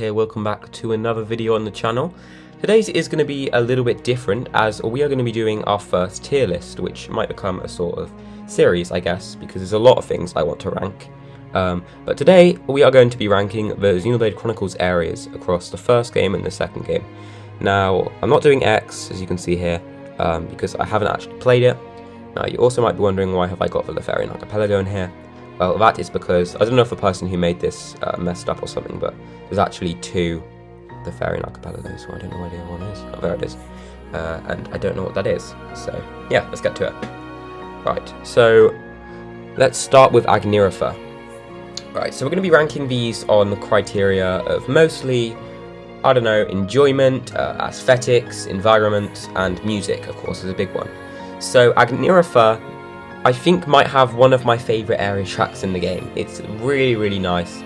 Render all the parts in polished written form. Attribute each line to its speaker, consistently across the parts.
Speaker 1: here, welcome back to another video on the channel. Today's is going to be a little bit different as we are going to be doing our first tier list, which might become a sort of series, I guess, because there's a lot of things I want to rank. But today we are going to be ranking the Xenoblade Chronicles areas across the first game and the second game. Now, I'm not doing X, as you can see here, because I haven't actually played it. Now, you also might be wondering why have I got the Leferine Archipelago in here. Well, that is because, I don't know if the person who made this messed up or something, but there's actually two Leferine Archipelagos, so I don't know where the other one is. Oh, there it is. And I don't know what that is. So, yeah, let's get to it. Right, so let's start with Agnirefa. Right, so we're going to be ranking these on the criteria of mostly, I don't know, enjoyment, aesthetics, environment, and music, of course, is a big one. So Agnirefa, I think, might have one of my favourite area tracks in the game. It's really, really nice.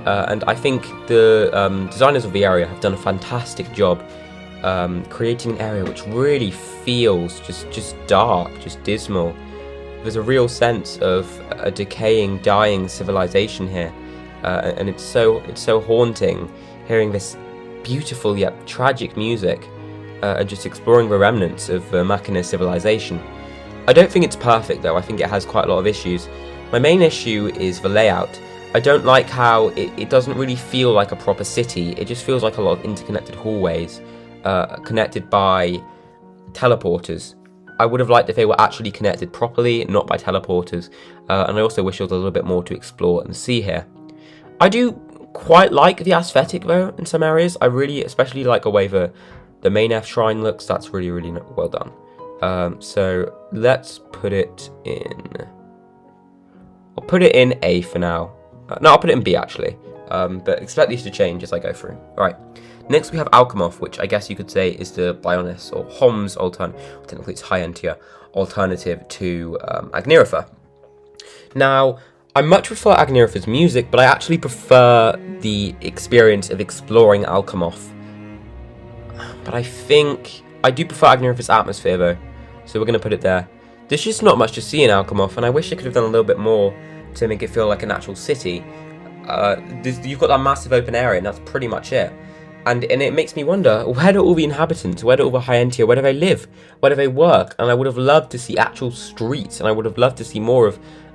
Speaker 1: And I think the designers of the area have done a fantastic job creating an area which really feels just dark, just dismal. There's a real sense of a decaying, dying civilization here. And it's so haunting hearing this beautiful yet tragic music and just exploring the remnants of the Machina civilization. I don't think it's perfect though, I think it has quite a lot of issues. My main issue is the layout. I don't like how it doesn't really feel like a proper city, it just feels like a lot of interconnected hallways connected by teleporters. I would have liked if they were actually connected properly, not by teleporters, and I also wish there was a little bit more to explore and see here. I do quite like the aesthetic though in some areas. I really especially like the way the main F shrine looks, that's really, really well done. So let's put it in, I'll put it in A for now. No, I'll put it in B actually, but expect these to change as I go through. Alright, next we have Alchemoff, which I guess you could say is the Bionis or Hom's alternative, technically it's high-end tier, alternative to Agnirefa. Now, I much prefer Agnirefa's music, but I actually prefer the experience of exploring Alchemoff. But I think I do prefer Agnirefa's atmosphere though, so we're going to put it there. There's just not much to see in Alchemoff, and I wish they could have done a little bit more to make it feel like an actual city. You've got that massive open area, and that's pretty much it. And it makes me wonder, where do all the inhabitants, where do all the high-end tier, where do they live, where do they work? And I would have loved to see actual streets, and I would have loved to see more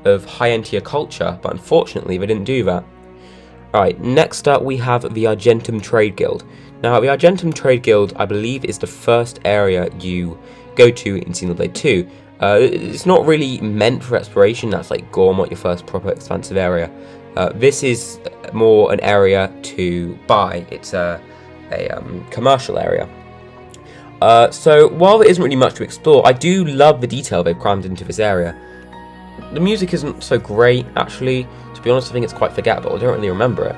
Speaker 1: of high-end tier culture, but unfortunately they didn't do that. Alright, next up we have the Argentum Trade Guild. Now, the Argentum Trade Guild, I believe, is the first area you go to in Xenoblade 2. It's not really meant for exploration, that's like Gormat, your first proper expansive area. This is more an area to buy, it's a commercial area. So, while there isn't really much to explore, I do love the detail they've crammed into this area. The music isn't so great, actually. To be honest, I think it's quite forgettable, I don't really remember it.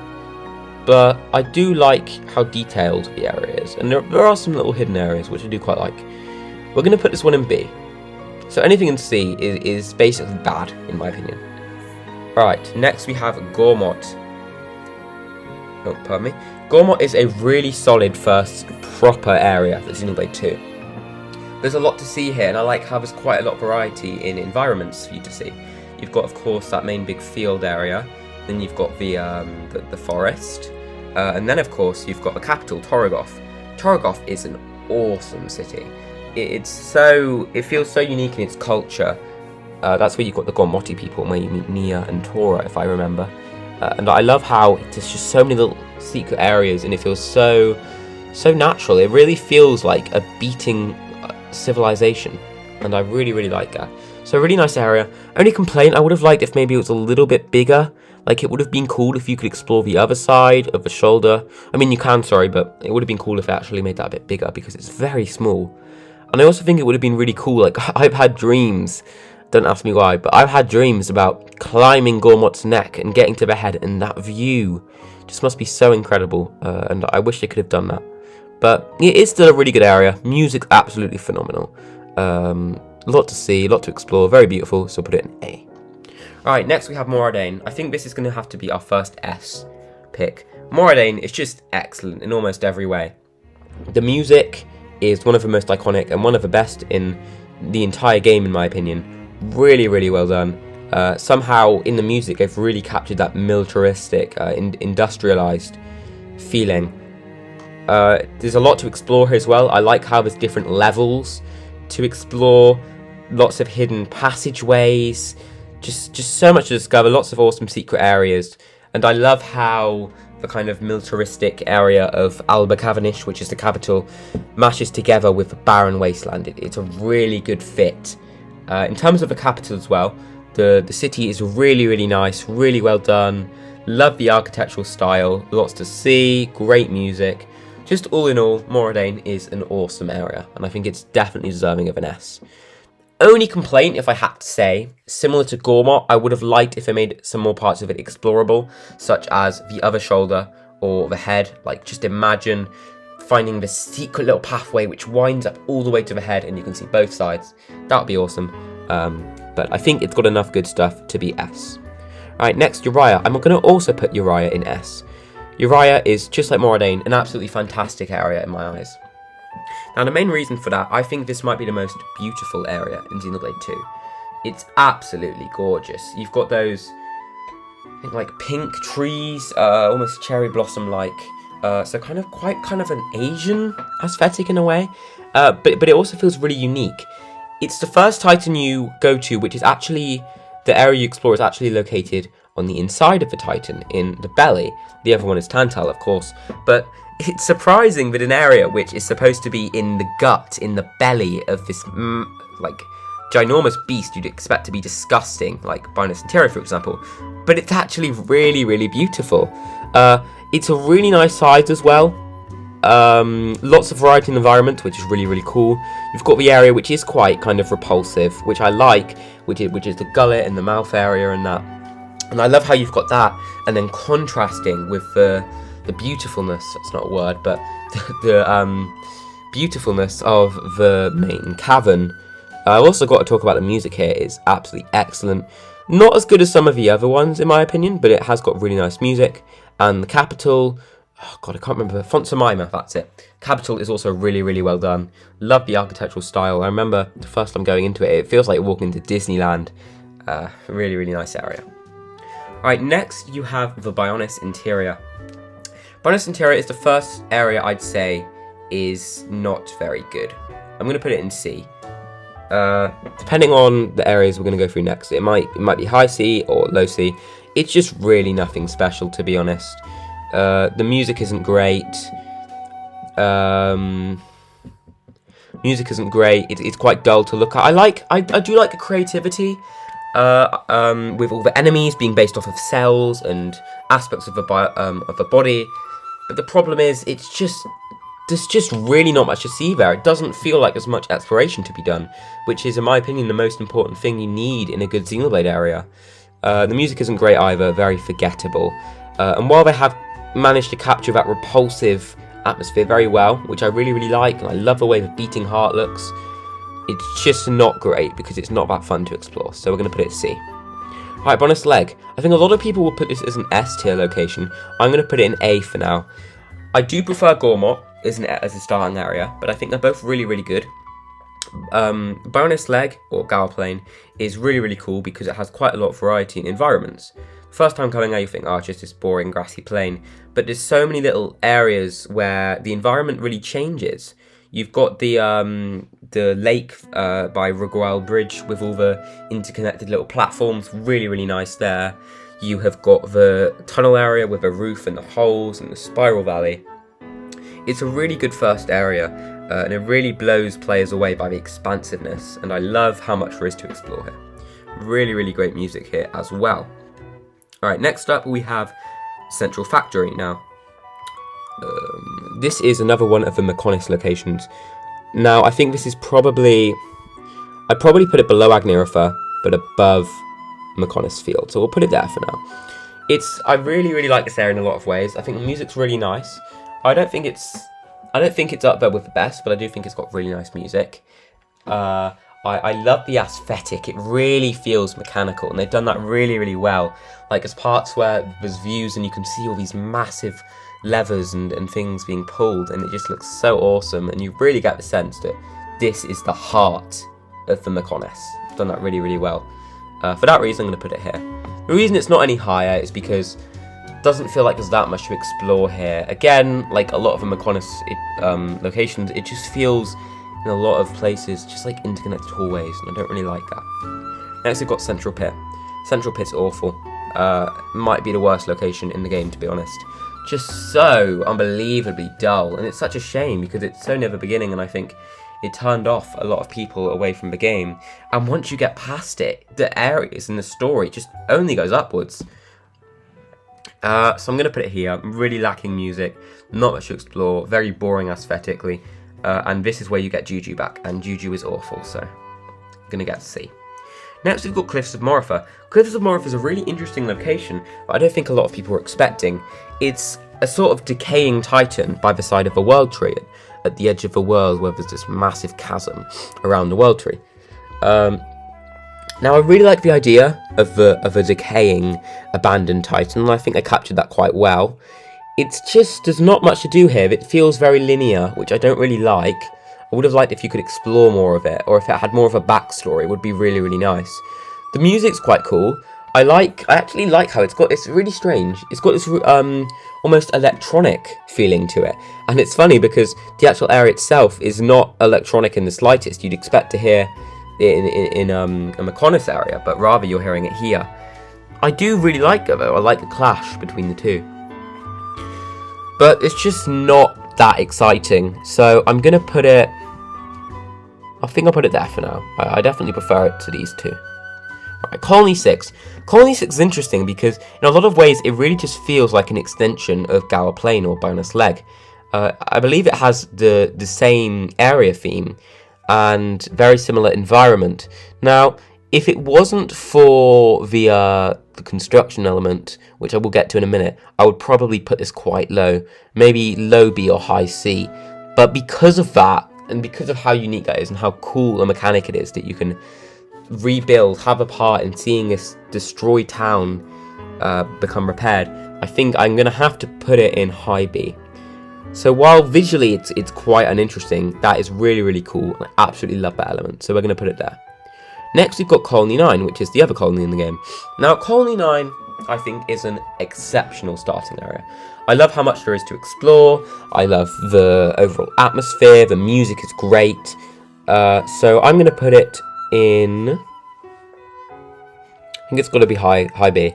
Speaker 1: But I do like how detailed the area is, and there are some little hidden areas which I do quite like. We're going to put this one in B. So anything in C is basically bad, in my opinion. Right, next we have Gormat. Oh, pardon me. Gormat is a really solid first proper area for Xenoblade 2. There's a lot to see here, and I like how there's quite a lot of variety in environments for you to see. You've got, of course, that main big field area. Then you've got the forest, and then of course you've got the capital, Torgoth. Torgoth is an awesome city. It feels so unique in its culture. That's where you've got the Gormati people, where you meet Nia and Tora, if I remember. And I love how there's just so many little secret areas, and it feels so natural. It really feels like a beating civilization, and I really, really like that. So a really nice area. Only complaint, I would have liked if maybe it was a little bit bigger. Like, it would have been cool if you could explore the other side of the shoulder. I mean, you can, sorry, but it would have been cool if they actually made that a bit bigger, because it's very small. And I also think it would have been really cool, like, I've had dreams, don't ask me why, but I've had dreams about climbing Gormat's neck and getting to the head, and that view just must be so incredible, and I wish they could have done that. But it is still a really good area, music absolutely phenomenal. A lot to see, a lot to explore, very beautiful, so put it in A. Alright, next we have Ordained. I think this is going to have to be our first S pick. Ordained is just excellent in almost every way. The music is one of the most iconic and one of the best in the entire game, in my opinion. Really, really well done. Somehow in the music they've really captured that militaristic, industrialized feeling. There's a lot to explore here as well. I like how there's different levels to explore, lots of hidden passageways, just so much to discover, lots of awesome secret areas. And I love how the kind of militaristic area of Alba-Cavanish, which is the capital, mashes together with the barren wasteland. It's a really good fit. In terms of the capital as well, the city is really, really nice, really well done. Love the architectural style, lots to see, great music. Just all in all, Ordained is an awesome area, and I think it's definitely deserving of an S. Only complaint, if I had to say, similar to Gormat, I would have liked if they made some more parts of it explorable, such as the other shoulder or the head. Like, just imagine finding this secret little pathway which winds up all the way to the head and you can see both sides. That would be awesome. But I think it's got enough good stuff to be S. Alright, next, Uriah. I'm going to also put Uriah in S. Uriah is, just like Ordained, an absolutely fantastic area in my eyes. Now, the main reason for that, I think this might be the most beautiful area in Xenoblade 2. It's absolutely gorgeous. You've got those, I think, like pink trees, almost cherry blossom-like. So quite an Asian aesthetic in a way. But it also feels really unique. It's the first Titan you go to, which is actually, the area you explore is actually located on the inside of the Titan, in the belly. The other one is Turntale, of course. But it's surprising that an area which is supposed to be in the gut, in the belly of this, like, ginormous beast you'd expect to be disgusting, like Bynus Interior, for example, but it's actually really, really beautiful. It's a really nice size as well. Lots of variety in the environment, which is really, really cool. You've got the area which is quite kind of repulsive, which I like, which is the gullet and the mouth area and that. And I love how you've got that, and then contrasting with the beautifulness, that's not a word, but the beautifulness of the main cavern. I've also got to talk about the music here. It's absolutely excellent. Not as good as some of the other ones, in my opinion, but it has got really nice music. And the capital, oh god, I can't remember, Fonstep, that's it. Capital is also really, really well done. Love the architectural style. I remember the first time going into it, it feels like walking into Disneyland. Really, really nice area. Alright, next you have the Bynus Interior. Bynus Interior is the first area I'd say is not very good. I'm going to put it in C. Depending on the areas we're going to go through next, it might be high C or low C. It's just really nothing special, to be honest. The music isn't great. Music isn't great. It's quite dull to look at. I do like the creativity. With all the enemies being based off of cells and aspects of the body, but the problem is there's just really not much to see there. It doesn't feel like there's much exploration to be done, which is, in my opinion, the most important thing you need in a good Xenoblade area. The music isn't great either, very forgettable, and while they have managed to capture that repulsive atmosphere very well, which I really, really like, and I love the way the beating heart looks, it's just not great because it's not that fun to explore, so we're going to put it C. Alright, Bonus Leg. I think a lot of people will put this as an S tier location. I'm going to put it in A for now. I do prefer Gormat as a starting area, but I think they're both really, really good. Bonus Leg, or Gower Plain, is really, really cool because it has quite a lot of variety in environments. First time coming out, you think, oh, it's just this boring grassy plain, but there's so many little areas where the environment really changes. You've got the lake by Rugual Bridge with all the interconnected little platforms, really, really nice there. You have got the tunnel area with the roof and the holes and the spiral valley. It's a really good first area, and it really blows players away by the expansiveness, and I love how much there is to explore here. Really, really great music here as well. Alright, next up we have Central Factory. Now, this is another one of the Magnaforest locations. Now, I think this is probably, I'd probably put it below Agnirefa, but above Magnaforest Field, so we'll put it there for now. I really, really like this area in a lot of ways. I think the music's really nice. I don't think it's up there with the best, but I do think it's got really nice music. I love the aesthetic. It really feels mechanical, and they've done that really, really well. Like, there's parts where there's views and you can see all these massive levers and things being pulled, and it just looks so awesome, and you really get the sense that this is the heart of the Magnaforest. They've done that really, really well. For that reason, I'm going to put it here. The reason it's not any higher is because doesn't feel like there's that much to explore here. Again, like a lot of the Mechonis locations, it just feels in a lot of places just like interconnected hallways, and I don't really like that. Next we've got Central Pier. Central Pier's awful. Might be the worst location in the game, to be honest. Just so unbelievably dull, and it's such a shame because it's so near the beginning, and I think it turned off a lot of people away from the game. And once you get past it, the areas and the story just only goes upwards. So I'm going to put it here. I'm really lacking music, not much to explore, very boring aesthetically, and this is where you get Juju back, and Juju is awful, so I'm going to get C. Next we've got Cliffs of Morophor. Cliffs of Morophor is a really interesting location, but I don't think a lot of people were expecting. It's a sort of decaying titan by the side of a world tree, at the edge of the world where there's this massive chasm around the world tree. Now I really like the idea of a decaying, abandoned titan, and I think they captured that quite well. It's just, there's not much to do here. It feels very linear, which I don't really like. I would have liked if you could explore more of it, or if it had more of a backstory, it would be really, really nice. The music's quite cool. I actually like how it's really strange. It's got this almost electronic feeling to it. And it's funny because the actual area itself is not electronic in the slightest. You'd expect to hear it in a Mechonis area, but rather you're hearing it here. I do really like it though. I like the clash between the two. But it's just not that exciting. So I'm going to put it... I think I'll put it there for now. I definitely prefer it to these two. Right, Colony 6. Colony 6 is interesting because in a lot of ways it really just feels like an extension of Gower Plain or Bonus Leg. I believe it has the same area theme and very similar environment. Now, if it wasn't for the construction element, which I will get to in a minute, I would probably put this quite low. Maybe low B or high C. But because of that, and because of how unique that is and how cool a mechanic it is that you can rebuild, have a part in seeing this destroyed town become repaired, I think I'm going to have to put it in high B. So while visually it's quite uninteresting, that is really, really cool. I absolutely love that element, so we're going to put it there. Next we've got Colony 9, which is the other colony in the game. Now Colony 9, I think, is an exceptional starting area. I love how much there is to explore. I love the overall atmosphere. The music is great. So I'm going to put it in... I think it's got to be high B.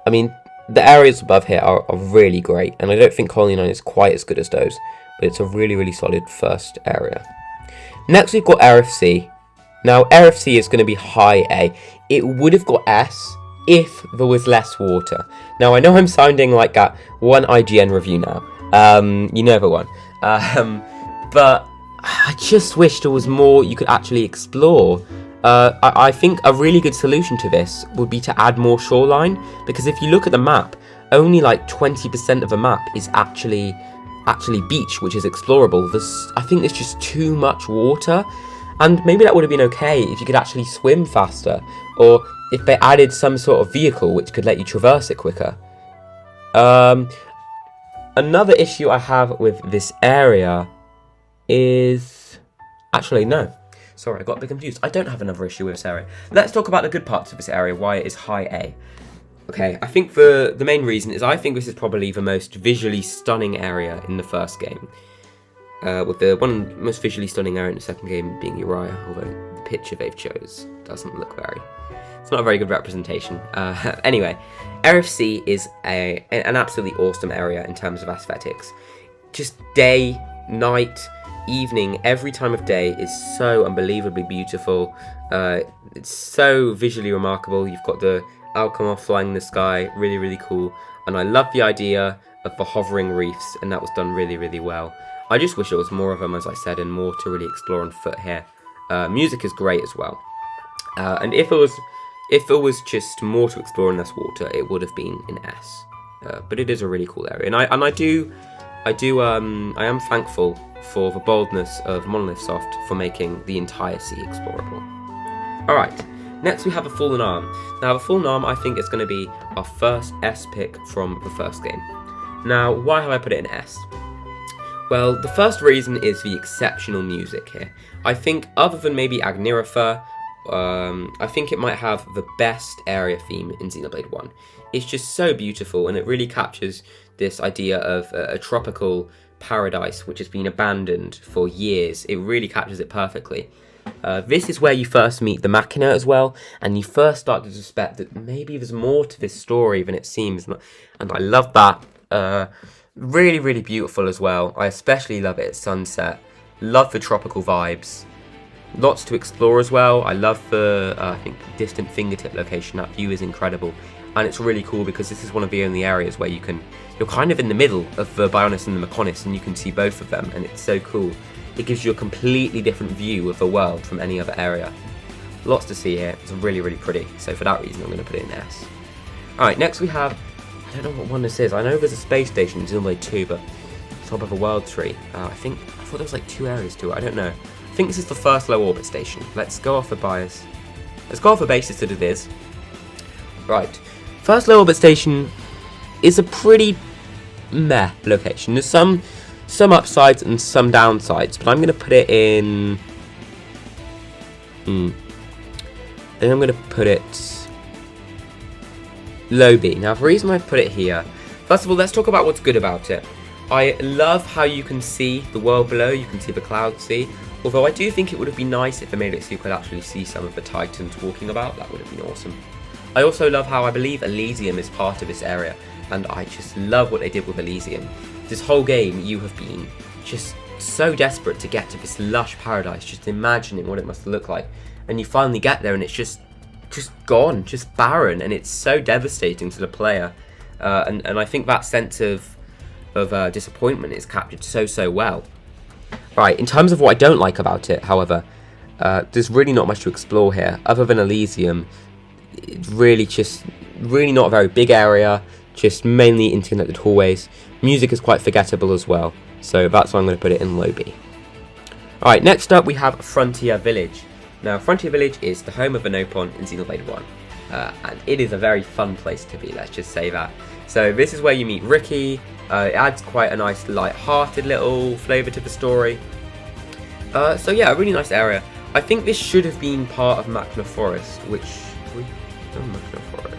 Speaker 1: I mean, the areas above here are really great, and I don't think Colony 9 is quite as good as those, but it's a really, really solid first area. Next we've got RFC. Now, RFC is going to be high A. It would have got S if there was less water. Now, I know I'm sounding like that one IGN review now. You know the one. But I just wish there was more you could actually explore. I think a really good solution to this would be to add more shoreline, because if you look at the map, only like 20% of the map is actually beach, which is explorable. I think there's just too much water, and maybe that would have been okay if you could actually swim faster, or if they added some sort of vehicle which could let you traverse it quicker. Another issue I have with this area is... Actually, no. Sorry, I got a bit confused. I don't have another issue with this area. Let's talk about the good parts of this area, why it is high A. Okay, I think the main reason is I think this is probably the most visually stunning area in the first game. With the one most visually stunning area in the second game being Uriah, although the picture they've chose doesn't look very... It's not a very good representation. Anyway, RFC is an absolutely awesome area in terms of aesthetics. Just day, night, evening, every time of day is so unbelievably beautiful. It's so visually remarkable. You've got the Alchemoff flying in the sky, really, really cool. And I love the idea of the hovering reefs, and that was done really, really well. I just wish there was more of them, as I said, and more to really explore on foot here. Music is great as well. And if there was just more to explore in less water, it would have been in S. But it is a really cool area, and I am thankful for the boldness of Monolith Soft for making the entire sea explorable. Alright, next we have a Fallen Arm. Now, the Fallen Arm, I think, is going to be our first S pick from the first game. Now, why have I put it in S? Well, the first reason is the exceptional music here. I think, other than maybe Agnirefa, I think it might have the best area theme in Xenoblade 1. It's just so beautiful, and it really captures this idea of a tropical paradise which has been abandoned for years. It really captures it perfectly. This is where you first meet the Machina as well, and you first start to suspect that maybe there's more to this story than it seems, and I love that. Really, really beautiful as well. I especially love it at sunset. Love the tropical vibes. Lots to explore as well. I love the, I think, distant fingertip location. That view is incredible. And it's really cool because this is one of the only areas where you're kind of in the middle of the Bionis and the Mechonis, and you can see both of them, and it's so cool. It gives you a completely different view of the world from any other area. Lots to see here. It's really, really pretty. So for that reason, I'm going to put it in S. Alright, next we have, I don't know what one this is. I know there's a space station in Xenoblade 2, but it's top of a world tree. I thought there was like 2 areas to it. I don't know. I think this is the first low orbit station. Let's go off the bias. Let's go off the basis that it is. Right. First low orbit station is a pretty meh location. There's some upsides and some downsides, but I'm going to put it in... I think I'm going to put it low B. Now, the reason I've put it here... First of all, let's talk about what's good about it. I love how you can see the world below. You can see the clouds sea. Although I do think it would have been nice if they made it so you could actually see some of the Titans walking about. That would have been awesome. I also love how I believe Elysium is part of this area. And I just love what they did with Elysium. This whole game, you have been just so desperate to get to this lush paradise, just imagining what it must look like. And you finally get there and it's just gone, just barren. And it's so devastating to the player. And I think that sense of disappointment is captured so well. Right, in terms of what I don't like about it, however, there's really not much to explore here. Other than Elysium, it's really not a very big area, just mainly interconnected hallways. Music is quite forgettable as well, so that's why I'm going to put it in low B. Alright, next up we have Frontier Village. Now, Frontier Village is the home of the Nopon in Xenoblade 1, and it is a very fun place to be, let's just say that. So this is where you meet Ricky. It adds quite a nice light-hearted little flavour to the story. So yeah, a really nice area. I think this should have been part of Magnaforest, which... Magnaforest?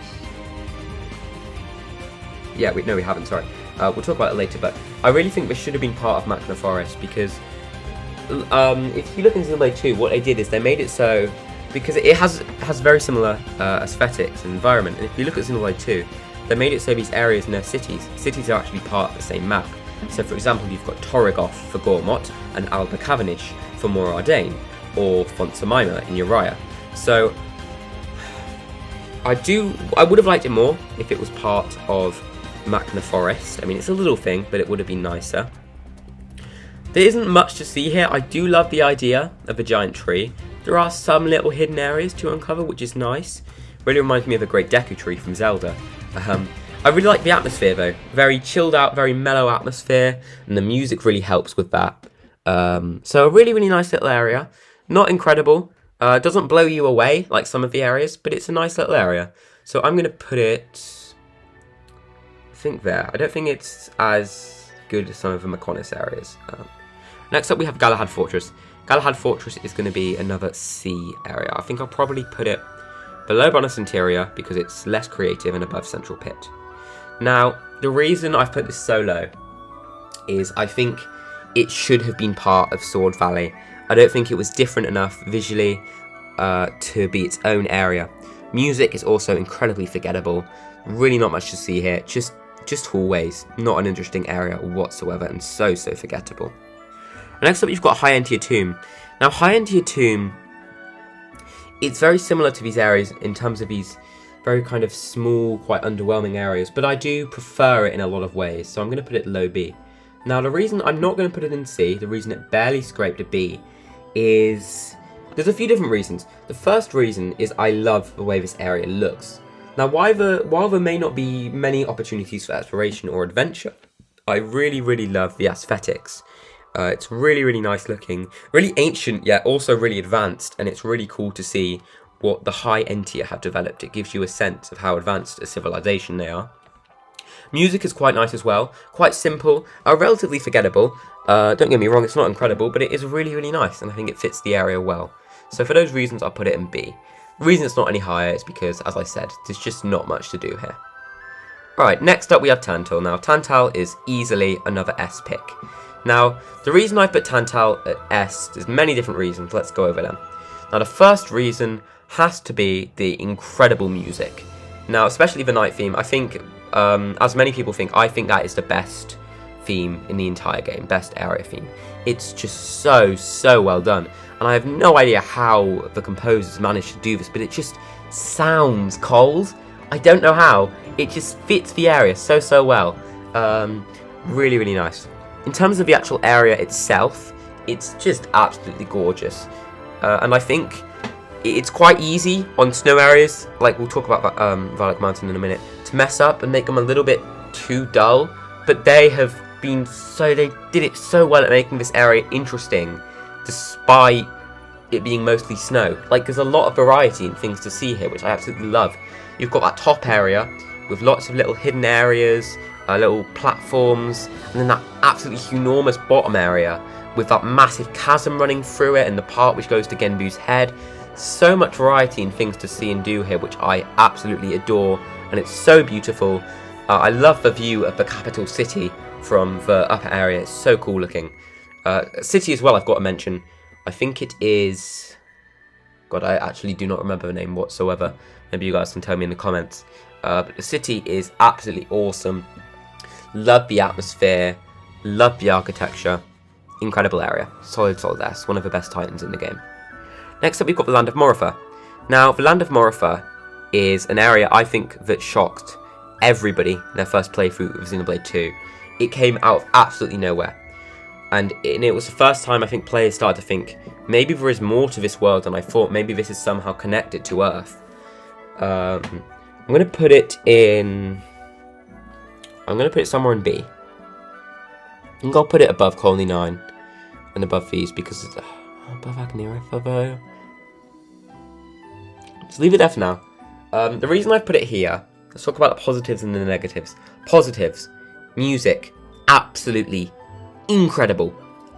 Speaker 1: Yeah, no we haven't, sorry. We'll talk about it later, but I really think this should have been part of Magnaforest because if you look in Xenoblade 2, what they did is they made it so... Because it has very similar aesthetics and environment, and if you look at Xenoblade 2, they made it so these areas and their cities are actually part of the same map. So for example, you've got Torrigoth for Gormat and Alba Cavanish for more Ordained, or Fonstep in Uriah. So I would have liked it more if it was part of Magnaforest. I mean, it's a little thing, but it would have been nicer. There isn't much to see here. I do love the idea of a giant tree. There are some little hidden areas to uncover, which is nice. Really reminds me of the Great Deku Tree from Zelda. I really like the atmosphere though. Very chilled out, very mellow atmosphere, and the music really helps with that. So a really, really nice little area. Not incredible. Doesn't blow you away like some of the areas, but it's a nice little area. So I'm going to put it, I think there. I don't think it's as good as some of the Mechonis areas. Next up we have Galahad Fortress. Galahad Fortress is going to be another C area. I think I'll probably put it below Bonus Interior because it's less creative and above Central Pit. Now, the reason I've put this so low is I think it should have been part of Sword Valley. I don't think it was different enough visually to be its own area. Music is also incredibly forgettable. Really not much to see here. Just hallways. Not an interesting area whatsoever and so forgettable. Next up you've got High End Tier Tomb. Now High End Tier Tomb, it's very similar to these areas in terms of these very kind of small, quite underwhelming areas, but I do prefer it in a lot of ways, so I'm going to put it low B. Now the reason I'm not going to put it in C, the reason it barely scraped a B, is... There's a few different reasons. The first reason is I love the way this area looks. Now while there may not be many opportunities for exploration or adventure, I really love the aesthetics. It's really nice looking, really ancient yet also really advanced, and it's really cool to see what the High End Tier have developed. It gives you a sense of how advanced a civilization they are. Music is quite nice as well, quite simple, relatively forgettable. Don't get me wrong, it's not incredible, but it is really nice, and I think it fits the area well. So for those reasons, I'll put it in B. The reason it's not any higher is because, as I said, there's just not much to do here. Alright, next up we have Turntale. Now, Turntale is easily another S pick. Now, the reason I put Turntale at S, there's many different reasons. Let's go over them. Now, the first reason has to be the incredible music. Now, especially the night theme, I think, as many people think, I think that is the best theme in the entire game, best area theme. It's just so well done. And I have no idea how the composers managed to do this, but it just sounds cold. I don't know how. It just fits the area so well. Really nice. In terms of the actual area itself, it's just absolutely gorgeous. And I think it's quite easy on snow areas, like we'll talk about Valik Mountain in a minute, to mess up and make them a little bit too dull. But they did it so well at making this area interesting, despite it being mostly snow. Like, there's a lot of variety in things to see here, which I absolutely love. You've got that top area with lots of little hidden areas, little platforms, and then that absolutely enormous bottom area with that massive chasm running through it and the part which goes to Genbu's head. So much variety in things to see and do here, which I absolutely adore, and it's so beautiful. I love the view of the capital city from the upper area. It's so cool looking. City as well, I've got to mention. I think it is... God, I actually do not remember the name whatsoever. Maybe you guys can tell me in the comments. But the city is absolutely awesome. Love the atmosphere. Love the architecture. Incredible area. Solid S. One of the best titans in the game. Next up, we've got the Land of Morophor. Now, the Land of Morophor is an area I think that shocked everybody in their first playthrough of Xenoblade 2. It came out of absolutely nowhere. And it was the first time I think players started to think, maybe there is more to this world than I thought. Maybe this is somehow connected to Earth. I'm going to put it in... I'm going to put it somewhere in B. I think I'll put it above Colony 9 and above these because it's above Agnirefa though. Just leave it there for now. The reason I've put it here, let's talk about the positives and the negatives. Positives, music, absolutely incredible,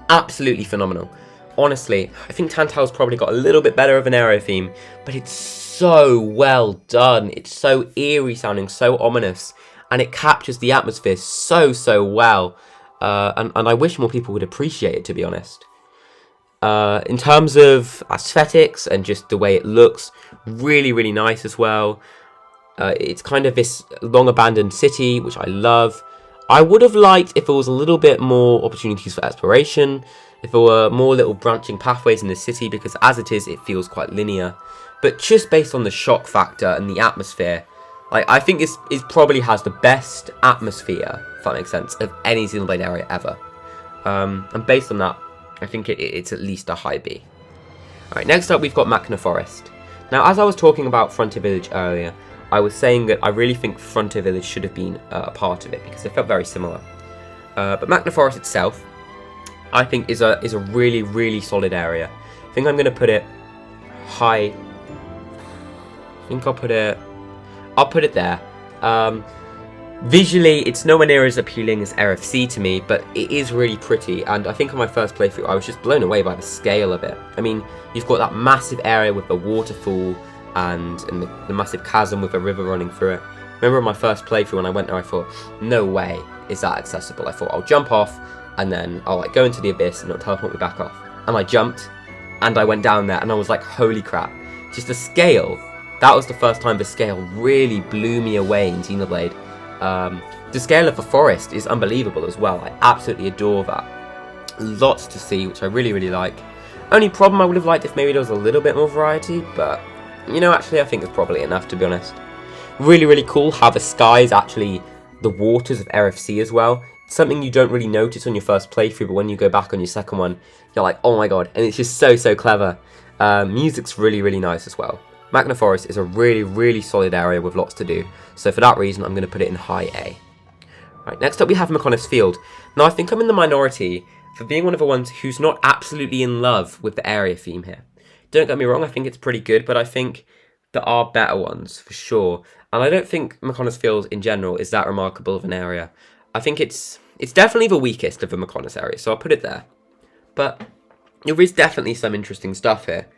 Speaker 1: absolutely phenomenal. Honestly, I think Turntale's probably got a little bit better of an area theme, but it's so well done. It's so eerie sounding, so ominous, and it captures the atmosphere so well. And I wish more people would appreciate it, to be honest. In terms of aesthetics and just the way it looks, really nice as well. It's kind of this long abandoned city, which I love. I would have liked if there was a little bit more opportunities for exploration, if there were more little branching pathways in the city, because as it is, it feels quite linear. But just based on the shock factor and the atmosphere, I think it probably has the best atmosphere, if that makes sense, of any Xenoblade area ever. And based on that, I think it's at least a high B. Alright, next up we've got Magnaforest. Now, as I was talking about Frontier Village earlier, I was saying that I really think Frontier Village should have been a part of it, because they felt very similar. But Magnaforest itself, I think, is a really solid area. I think I'm going to put it high. I think I'll put it there. Visually, it's nowhere near as appealing as RFC to me, but it is really pretty, and I think on my first playthrough I was just blown away by the scale of it. I mean, you've got that massive area with the waterfall and the massive chasm with a river running through it. Remember on my first playthrough when I went there, I thought, no way is that accessible. I thought I'll jump off and then I'll go into the abyss and it'll teleport me back off. And I jumped and I went down there and I was like, holy crap. Just the scale. That was the first time the scale really blew me away in Xenoblade. The scale of the forest is unbelievable as well. I absolutely adore that. Lots to see, which I really like. Only problem I would have liked if maybe there was a little bit more variety, but you know, actually I think it's probably enough, to be honest. Really cool how the sky is actually the waters of RFC as well. It's something you don't really notice on your first playthrough, but when you go back on your second one, you're like, oh my god, and it's just so clever. Music's really nice as well. Magnaforest is a really solid area with lots to do, so for that reason I'm going to put it in high A. Right, next up we have Mechonis Field. Now I think I'm in the minority for being one of the ones who's not absolutely in love with the area theme here. Don't get me wrong, I think it's pretty good, but I think there are better ones, for sure. And I don't think Mechonis Field in general is that remarkable of an area. I think it's definitely the weakest of the Mechonis areas, so I'll put it there. But there is definitely some interesting stuff here.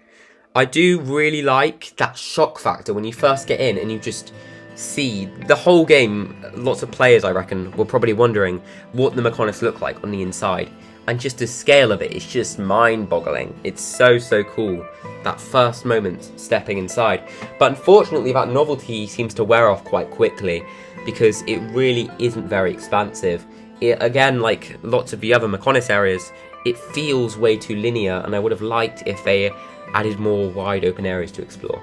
Speaker 1: I do really like that shock factor when you first get in and you just see the whole game. Lots of players, I reckon, were probably wondering what the Mechonis look like on the inside. And just the scale of it is just mind-boggling. It's so cool, that first moment stepping inside. But unfortunately, that novelty seems to wear off quite quickly because it really isn't very expansive. It, again, like lots of the other Mechonis areas, it feels way too linear, and I would have liked if they added more wide open areas to explore.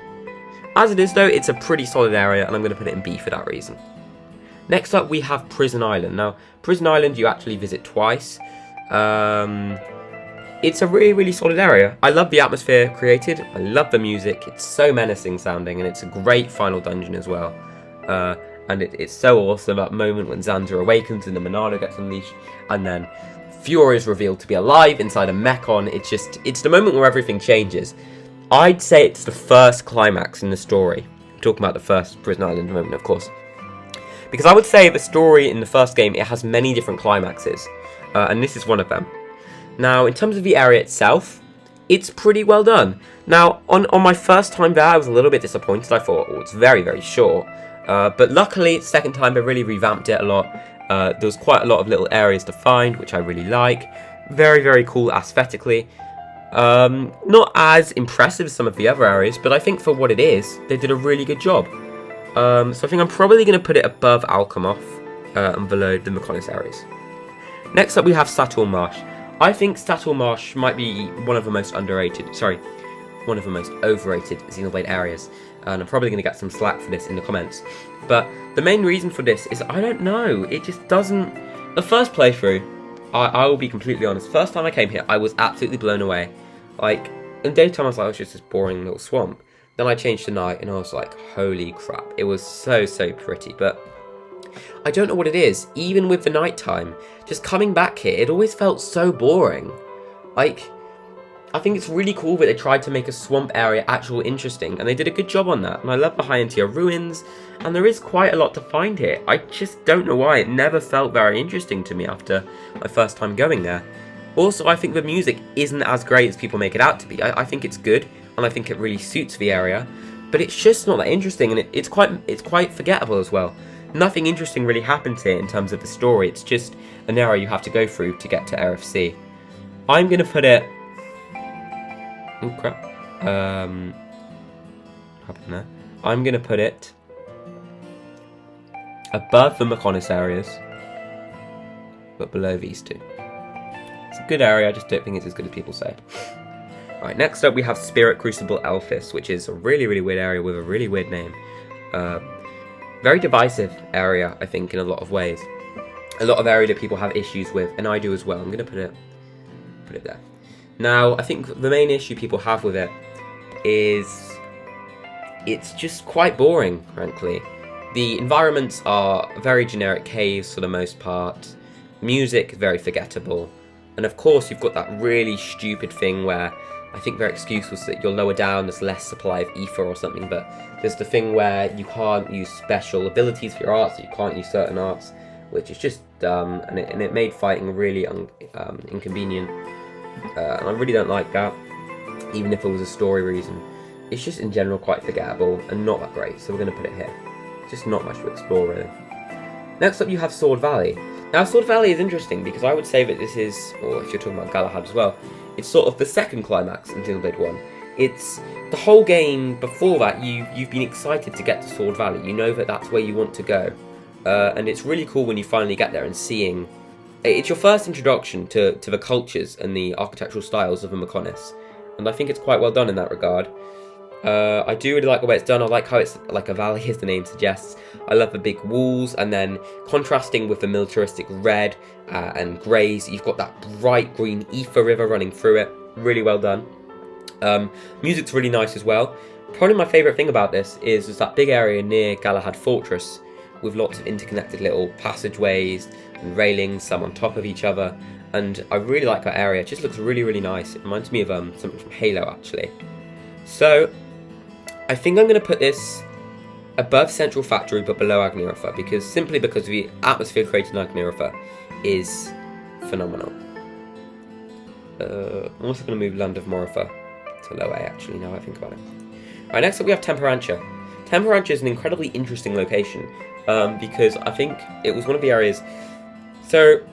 Speaker 1: As it is though, it's a pretty solid area, and I'm going to put it in B for that reason. Next up we have Prison Island. Now, Prison Island you actually visit twice. It's a really solid area. I love the atmosphere created, I love the music, it's so menacing sounding, and it's a great final dungeon as well. And it's so awesome, that moment when Xander awakens and the Monado gets unleashed, and then Fiora is revealed to be alive inside a Mechon. It's the moment where everything changes. I'd say it's the first climax in the story. I'm talking about the first Prison Island moment, of course. Because I would say the story in the first game, it has many different climaxes. And this is one of them. Now, in terms of the area itself, it's pretty well done. Now, on my first time there, I was a little bit disappointed. I thought, oh, it's very short. But luckily, second time, they really revamped it a lot. There was quite a lot of little areas to find, which I really like. Very cool aesthetically. Not as impressive as some of the other areas, but I think for what it is, they did a really good job. So I think I'm probably going to put it above Alchemoff and below the Mechonis areas. Next up we have Satou Marsh. I think Satou Marsh might be one of the most overrated Xenoblade areas. And I'm probably going to get some slack for this in the comments. But the main reason for this is, I don't know, it just doesn't... The first playthrough, I will be completely honest, first time I came here, I was absolutely blown away. Like, in daytime I was like, oh, it's just this boring little swamp. Then I changed to night and I was like, holy crap, it was so pretty. But I don't know what it is, even with the nighttime, just coming back here, it always felt so boring. Like, I think it's really cool that they tried to make a swamp area actually interesting, and they did a good job on that. And I love the high tier ruins, and there is quite a lot to find here. I just don't know why, it never felt very interesting to me after my first time going there. Also, I think the music isn't as great as people make it out to be. I think it's good, and I think it really suits the area, but it's just not that interesting, and it's quite forgettable as well. Nothing interesting really happens here in terms of the story. It's just an area you have to go through to get to RFC. I'm going to put it... Oh crap. What happened there? I'm going to put it above the Mechonis areas, but below these two. It's a good area, I just don't think it's as good as people say. Alright, next up we have Spirit Crucible Alphys, which is a really weird area with a really weird name. Very divisive area, I think, in a lot of ways. A lot of area that people have issues with, and I do as well. I'm going to put it there. Now, I think the main issue people have with it is it's just quite boring, frankly. The environments are very generic caves for the most part. Music, very forgettable. And of course, you've got that really stupid thing where I think their excuse was that you're lower down, there's less supply of ether or something, but there's the thing where you can't use special abilities for your arts, so you can't use certain arts, which is just dumb, and it made fighting really inconvenient, and I really don't like that, even if it was a story reason. It's just in general quite forgettable and not that great, so we're going to put it here. Just not much to explore really. Next up you have Sword Valley. Now Sword Valley is interesting because I would say that this is, or if you're talking about Galahad as well, it's sort of the second climax in Xenoblade 1. It's the whole game before that, you've been excited to get to Sword Valley. You know that that's where you want to go. And it's really cool when you finally get there and seeing... It's your first introduction to the cultures and the architectural styles of the Mechonis. And I think it's quite well done in that regard. I do really like the way it's done. I like how it's like a valley, as the name suggests. I love the big walls, and then contrasting with the militaristic red and greys, you've got that bright green ether river running through it. Really well done. Music's really nice as well. Probably my favourite thing about this is that big area near Galahad Fortress with lots of interconnected little passageways and railings, some on top of each other. And I really like that area. It just looks really nice. It reminds me of something from Halo, actually. So I think I'm going to put this above Central Factory but below Agnirefa, because the atmosphere created in Agnirefa is phenomenal. I'm also going to move Land of Morophor to for low A, actually, now I think about it. Alright, next up we have Temperance. Temperance is an incredibly interesting location, because I think it was one of the areas... So,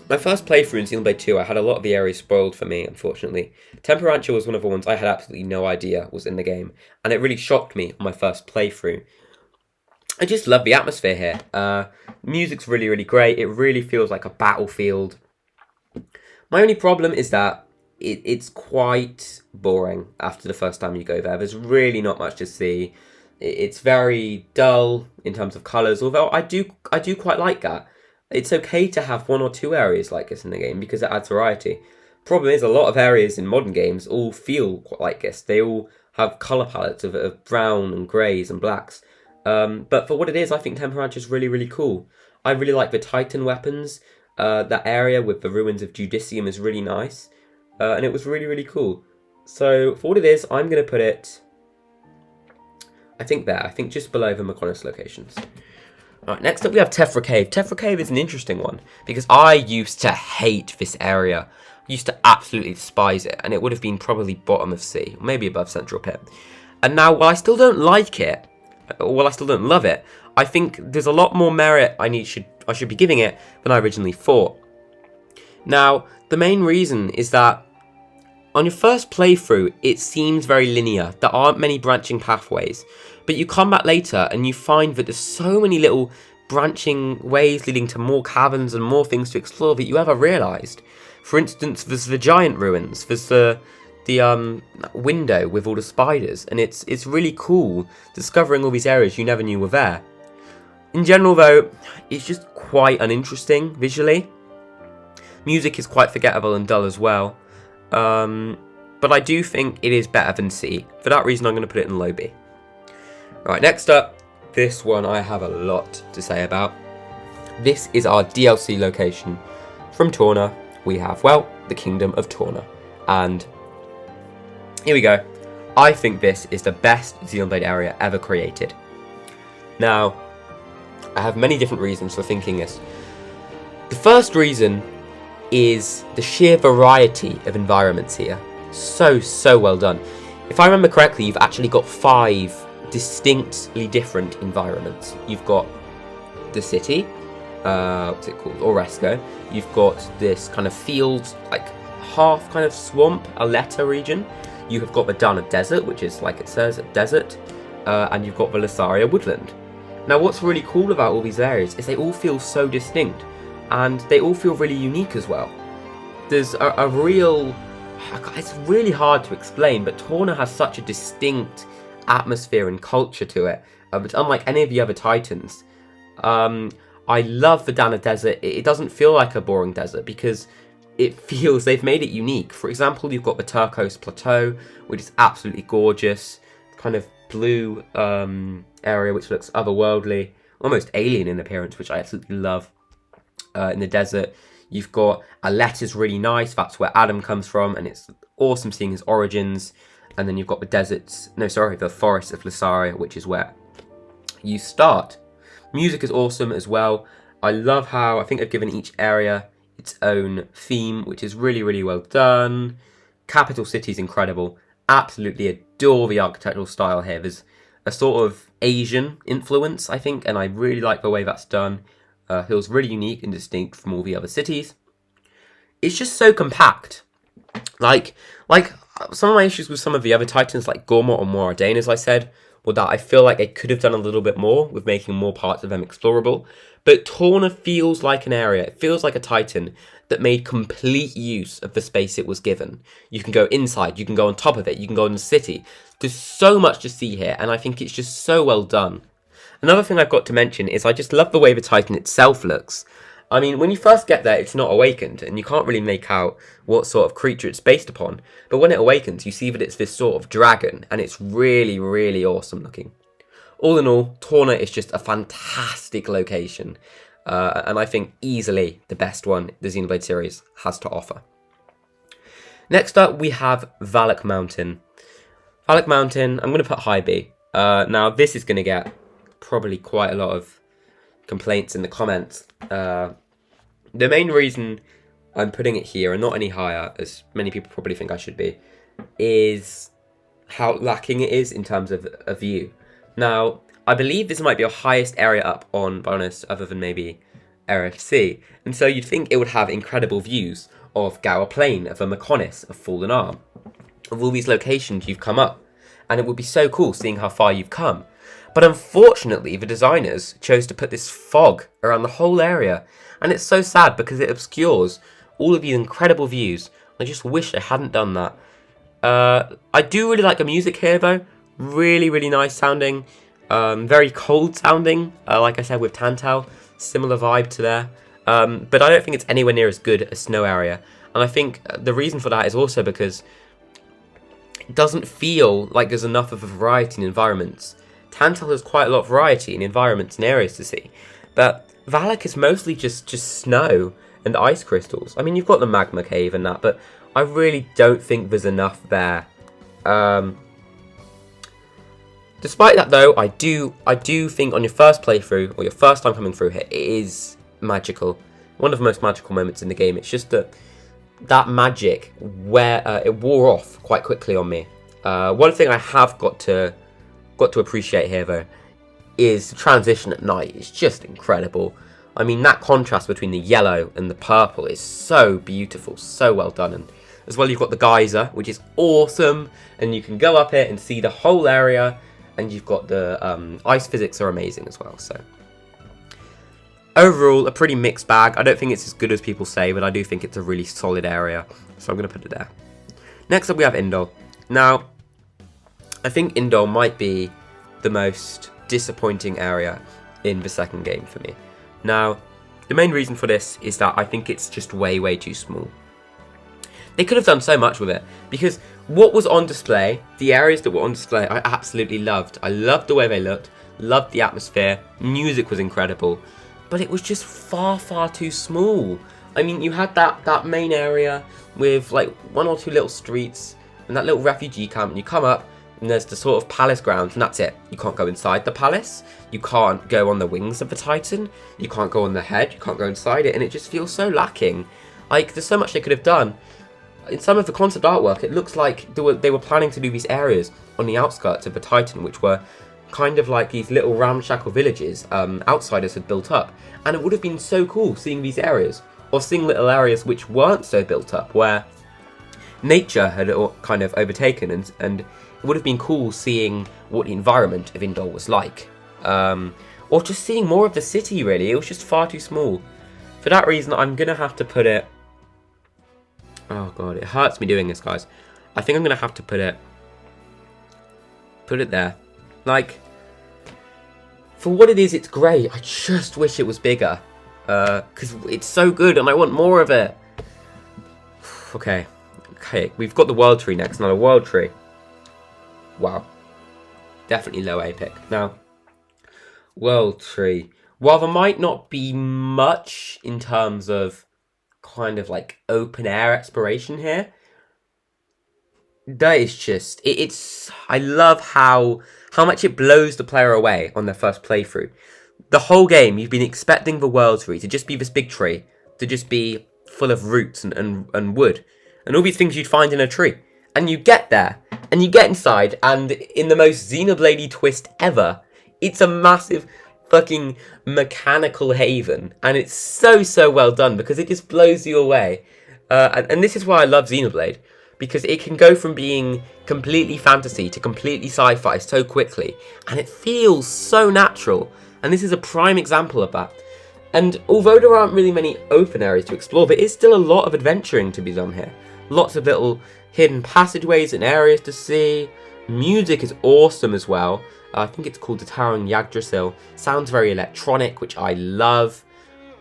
Speaker 1: my first playthrough in Xenoblade 2, I had a lot of the areas spoiled for me, unfortunately. Temperance was one of the ones I had absolutely no idea was in the game, and it really shocked me on my first playthrough. I just love the atmosphere here. Music's really, really great. It really feels like a battlefield. My only problem is that it's quite boring after the first time you go there. There's really not much to see. It's very dull in terms of colours, although I do quite like that. It's okay to have 1 or 2 areas like this in the game because it adds variety. Problem is, a lot of areas in modern games all feel quite like this. They all have colour palettes of brown and greys and blacks. But for what it is, I think Temperance is really, really cool. I really like the Titan weapons. That area with the ruins of Judicium is really nice. And it was really, really cool. So, for what it is, I'm going to put it... I think there. I think just below the Mechonis locations. Alright, next up we have Tephra Cave. Tephra Cave is an interesting one, because I used to hate this area. I used to absolutely despise it, and it would have been probably bottom of sea, or maybe above Central Pit. And now, while I still don't like it, or while I still don't love it, I think there's a lot more merit I should be giving it than I originally thought. Now, the main reason is that on your first playthrough, it seems very linear. There aren't many branching pathways. But you come back later and you find that there's so many little branching ways leading to more caverns and more things to explore that you ever realised. For instance, there's the giant ruins. There's the window with all the spiders. And it's really cool discovering all these areas you never knew were there. In general, though, it's just quite uninteresting visually. Music is quite forgettable and dull as well. But I do think it is better than C. For that reason, I'm going to put it in low B. Right, next up, this one I have a lot to say about. This is our DLC location. From Torna, we have, well, the Kingdom of Torna. And here we go. I think this is the best Xenoblade area ever created. Now, I have many different reasons for thinking this. The first reason is the sheer variety of environments here. So well done. If I remember correctly, you've actually got 5 distinctly different environments. You've got the city, what's it called, Oresco. You've got this kind of field, like half kind of swamp, Aletta region. You have got the Dana Desert, which is, like it says, a desert, and you've got the Lysaria woodland. Now, what's really cool about all these areas is they all feel so distinct, and they all feel really unique as well. There's a real... It's really hard to explain, but Torna has such a distinct atmosphere and culture to it. It's unlike any of the other Titans. I love the Dana Desert. It doesn't feel like a boring desert because it feels they've made it unique. For example, you've got the Turcos Plateau, which is absolutely gorgeous. Kind of blue area which looks otherworldly, almost alien in appearance, which I absolutely love. In the desert, you've got Aletta's really nice. That's where Adam comes from, and it's awesome seeing his origins. And then you've got the Forest of Lysaria, which is where you start. Music is awesome as well. I love how I think they've given each area its own theme, which is really, really well done. Capital City is incredible. Absolutely adore the architectural style here. There's a sort of Asian influence, I think, and I really like the way that's done. Feels really unique and distinct from all the other cities. It's just so compact. Like some of my issues with some of the other Titans, like Gormat or Ordained, as I said, were that I feel like they could have done a little bit more with making more parts of them explorable. But Torna feels like an area. It feels like a Titan that made complete use of the space it was given. You can go inside, you can go on top of it, you can go in the city. There's so much to see here, and I think it's just so well done. Another thing I've got to mention is I just love the way the Titan itself looks. I mean, when you first get there, it's not awakened, and you can't really make out what sort of creature it's based upon. But when it awakens, you see that it's this sort of dragon, and it's really, really awesome looking. All in all, Torna is just a fantastic location, and I think easily the best one the Xenoblade series has to offer. Next up, we have Valik Mountain. Valik Mountain, I'm going to put high B. Now, this is going to get probably quite a lot of complaints in the comments. The main reason I'm putting it here and not any higher, as many people probably think I should be, is how lacking it is in terms of a view. Now, I believe this might be your highest area up on bonus, other than maybe Area C, and so you'd think it would have incredible views of Gower Plain, of Mechonis, of Fallen Arm, of all these locations you've come up, and it would be so cool seeing how far you've come. But unfortunately, the designers chose to put this fog around the whole area, and it's so sad because it obscures all of these incredible views. I just wish they hadn't done that. I do really like the music here though, really, really nice sounding, very cold sounding, like I said with Turntale, similar vibe to there, but I don't think it's anywhere near as good as Snow Area, and I think the reason for that is also because it doesn't feel like there's enough of a variety in environments. Turntale has quite a lot of variety in environments and areas to see, but Valik is mostly just snow and ice crystals. I mean, you've got the magma cave and that, but I really don't think there's enough there. Despite that though, I do think on your first playthrough, or your first time coming through here, it is magical. One of the most magical moments in the game. It's just that magic where it wore off quite quickly on me. One thing I have got to appreciate here though is the transition at night. It's just incredible. I mean, that contrast between the yellow and the purple is so beautiful, so well done. And as well, you've got the geyser, which is awesome, and you can go up it and see the whole area. And you've got the ice physics are amazing as well. So overall, a pretty mixed bag. I don't think it's as good as people say, but I do think it's a really solid area. So I'm going to put it there. Next up, we have Indol. Now, I think Indol might be the most disappointing area in the second game for me. Now, the main reason for this is that I think it's just way, way too small. They could have done so much with it, because what was on display, the areas that were on display, I absolutely loved. I loved the way they looked, loved the atmosphere, music was incredible, but it was just far, far too small. I mean, you had that main area with like one or two little streets and that little refugee camp, and you come up and there's the sort of palace grounds, and that's it. You can't go inside the palace, you can't go on the wings of the Titan, you can't go on the head, you can't go inside it, and it just feels so lacking. Like, there's so much they could have done. In some of the concept artwork, it looks like they were planning to do these areas on the outskirts of the Titan, which were kind of like these little ramshackle villages outsiders had built up. And it would have been so cool seeing these areas, or seeing little areas which weren't so built up, where nature had kind of overtaken, and it would have been cool seeing what the environment of Indol was like. Or just seeing more of the city, really. It was just far too small. For that reason, I'm going to have to put it... Oh god, it hurts me doing this, guys. I think I'm going to have to put it there. Like, for what it is, it's great. I just wish it was bigger. Because it's so good and I want more of it. Okay, we've got the World Tree next. Now, the World Tree. Wow. Definitely low A pick. Now, World Tree. While there might not be much in terms of kind of like open air exploration here, that is just it's I love how much it blows the player away on their first playthrough. The whole game you've been expecting the World Tree to just be this big tree, to just be full of roots and wood and all these things you'd find in a tree, and you get there and you get inside, and in the most Xenoblade twist ever, it's a massive fucking mechanical haven, and it's so well done because it just blows you away. And this is why I love Xenoblade, because it can go from being completely fantasy to completely sci-fi so quickly, and it feels so natural, and this is a prime example of that. And although there aren't really many open areas to explore, there is still a lot of adventuring to be done here. Lots of little hidden passageways and areas to see. Music is awesome as well. I think it's called the Towering Yggdrasil. Sounds very electronic, which I love.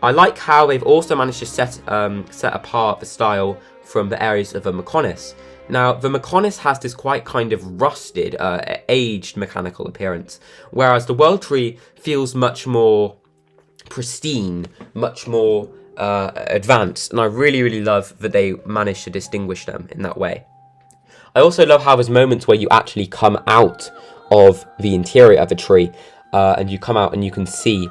Speaker 1: I like how they've also managed to set apart the style from the areas of the Mechonis. Now, the Mechonis has this quite kind of rusted, aged mechanical appearance, whereas the World Tree feels much more pristine, much more advanced, and I really love that they managed to distinguish them in that way. I also love how there's moments where you actually come out of the interior of a tree, and you come out and you can see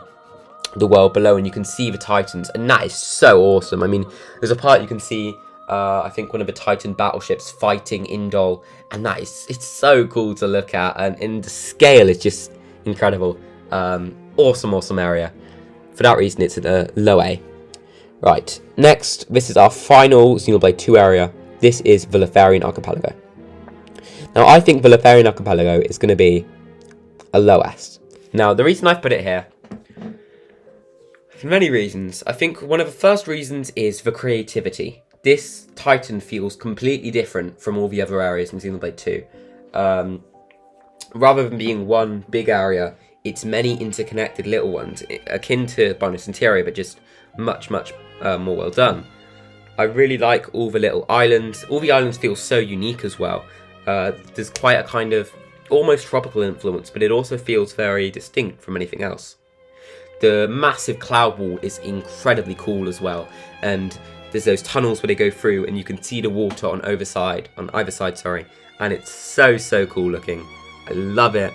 Speaker 1: the world below, and you can see the Titans, and that is so awesome. I mean, there's a part you can see I think one of the Titan battleships fighting Indol, and it's so cool to look at, and the scale is just incredible. Awesome area. For that reason, it's at a low A. Right, next, this is our final Xenoblade 2 area. This is the Leferine Archipelago. Now, I think the Leferine Archipelago is going to be a low S. Now, the reason I've put it here, for many reasons. I think one of the first reasons is the creativity. This Titan feels completely different from all the other areas in Xenoblade 2. Rather than being one big area, it's many interconnected little ones, akin to Bonus Interior, but just much more well done. I really like all the little islands. All the islands feel so unique as well. There's quite a kind of almost tropical influence, but it also feels very distinct from anything else. The massive cloud wall is incredibly cool as well, and there's those tunnels where they go through, and you can see the water on either side, and it's so cool looking. I love it.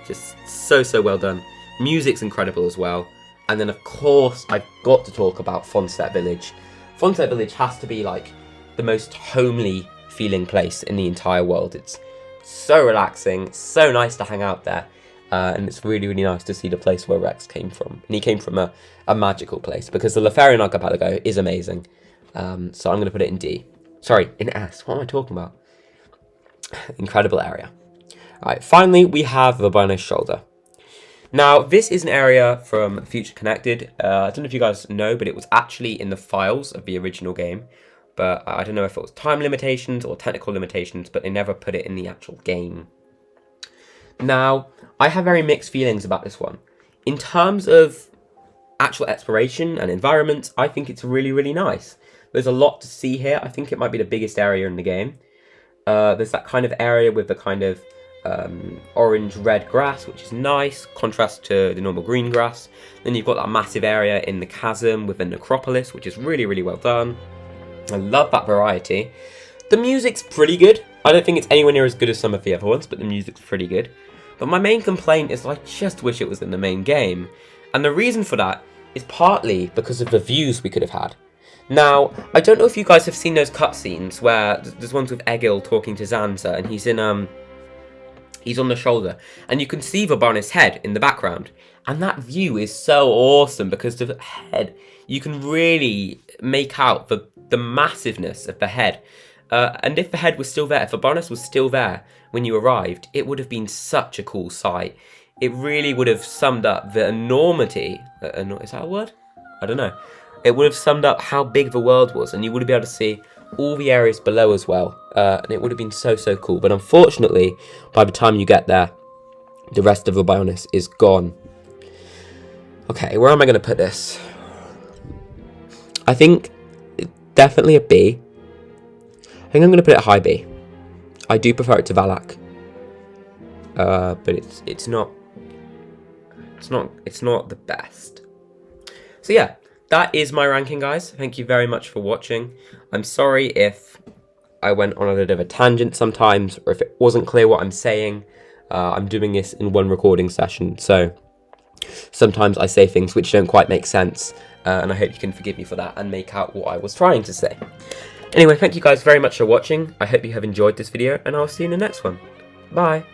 Speaker 1: Just so well done. Music's incredible as well. And then of course I've got to talk about Fonstep Village. Fonstep Village has to be like the most homely feeling place in the entire world. It's so relaxing, so nice to hang out there. And it's really nice to see the place where Rex came from. And he came from a magical place, because the Leferine Archipelago is amazing. So I'm going to put it in D. Sorry, in S. What am I talking about? Incredible area. Alright, finally we have the Bonus Shoulder. Now, this is an area from Future Connected. I don't know if you guys know, but it was actually in the files of the original game. But I don't know if it was time limitations or technical limitations, but they never put it in the actual game. Now, I have very mixed feelings about this one. In terms of actual exploration and environments, I think it's really nice. There's a lot to see here. I think it might be the biggest area in the game. There's that kind of area with the kind of orange-red grass, which is nice, contrast to the normal green grass. Then you've got that massive area in the chasm with the necropolis, which is really well done. I love that variety. The music's pretty good. I don't think it's anywhere near as good as some of the other ones, but the music's pretty good. But my main complaint is I just wish it was in the main game. And the reason for that is partly because of the views we could have had. Now, I don't know if you guys have seen those cutscenes where there's ones with Egil talking to Zanza, and he's on the shoulder, and you can see the Varnis head in the background. And that view is so awesome, because the head, you can really make out the massiveness of the head. And if the head was still there, if the Varnis was still there when you arrived, it would have been such a cool sight. It really would have summed up the enormity. Is that a word? I don't know. It would have summed up how big the world was, and you would have been able to see all the areas below as well. And it would have been so cool. But unfortunately, by the time you get there, the rest of the Bionis is gone. Okay, where am I going to put this? I think definitely a B. I think I'm going to put it a high B. I do prefer it to Valak. But it's not the best. So yeah, that is my ranking, guys. Thank you very much for watching. I'm sorry if I went on a bit of a tangent sometimes, or if it wasn't clear what I'm saying. I'm doing this in one recording session, so sometimes I say things which don't quite make sense, and I hope you can forgive me for that and make out what I was trying to say. Anyway, thank you guys very much for watching. I hope you have enjoyed this video, and I'll see you in the next one. Bye!